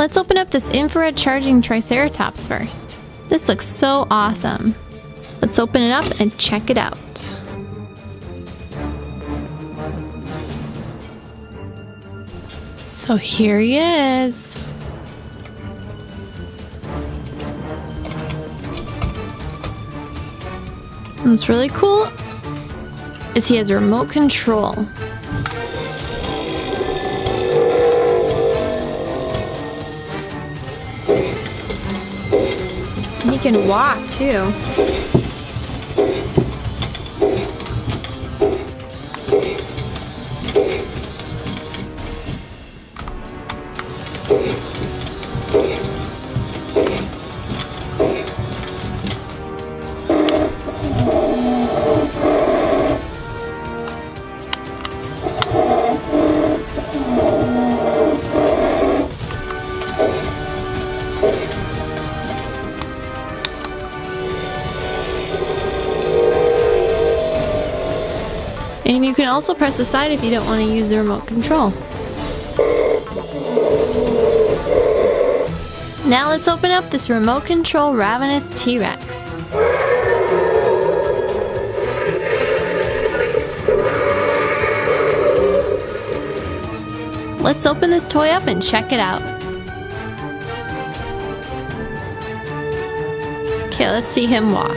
Let's open up this infrared charging Triceratops first. This looks so awesome. Let's open it up and check it out. So here he is. What's really cool is he has a remote control. And he can walk too. And you can also press aside if you don't want to use the remote control. Now let's open up this remote control ravenous T-Rex. Let's open this toy up and check it out. Okay, let's see him walk.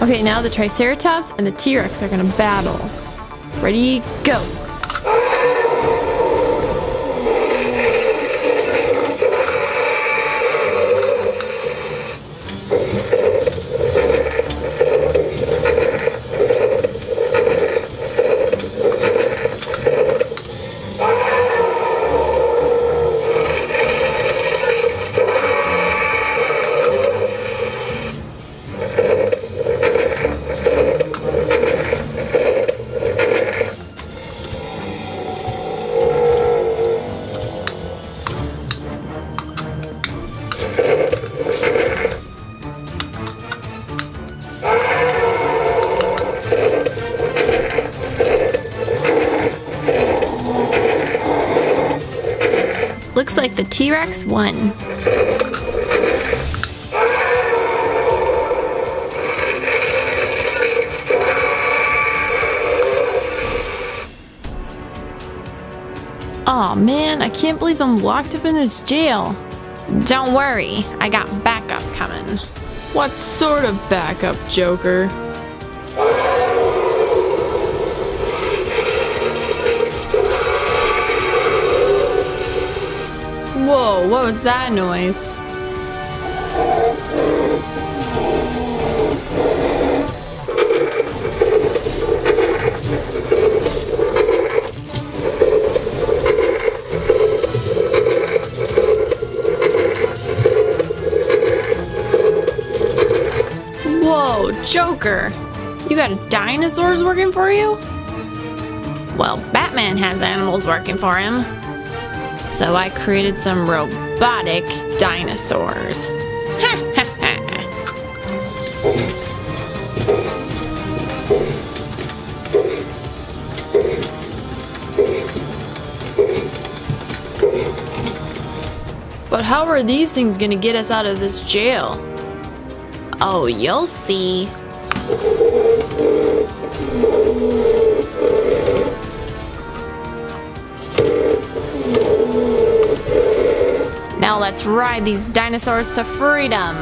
Okay, now the Triceratops and the T-Rex are gonna battle. Ready, go! Looks like the T-Rex won. Aw man, I can't believe I'm locked up in this jail. Don't worry, I got backup coming. What sort of backup, Joker? Whoa, what was that noise? Whoa, Joker! You got dinosaurs working for you? Well, Batman has animals working for him. So I created some robotic dinosaurs. But how are these things gonna get us out of this jail? Oh, you'll see. Now let's ride these dinosaurs to freedom.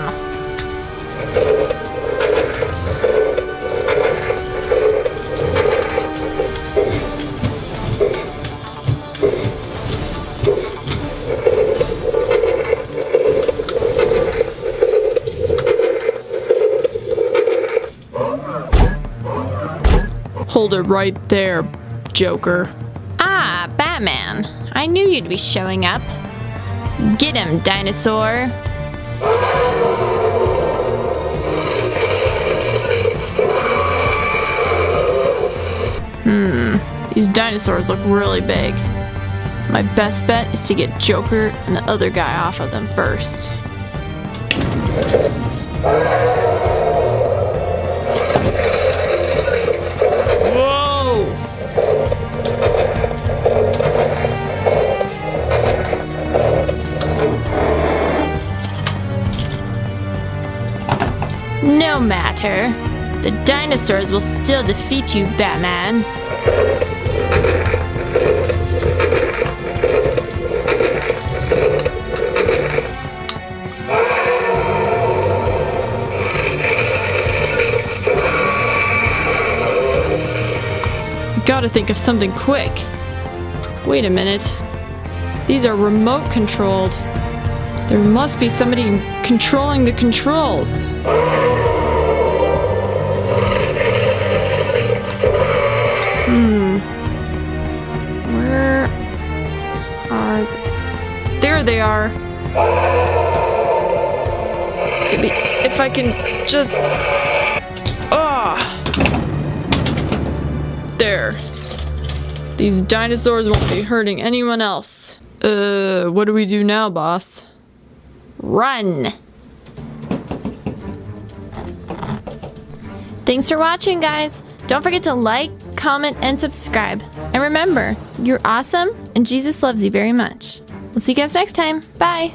Hold it right there, Joker. Ah, Batman. I knew you'd be showing up. Get him, dinosaur. These dinosaurs look really big. My best bet is to get Joker and the other guy off of them first. Whoa! No matter. The dinosaurs will still defeat you, Batman. Gotta think of something quick. Wait a minute. These are remote controlled. There must be somebody controlling the controls. Where are... There they are. Maybe if I can just... There. These dinosaurs won't be hurting anyone else. What do we do now, boss? Run! Thanks for watching, guys. Don't forget to like, comment, and subscribe. And remember, you're awesome, and Jesus loves you very much. We'll see you guys next time. Bye!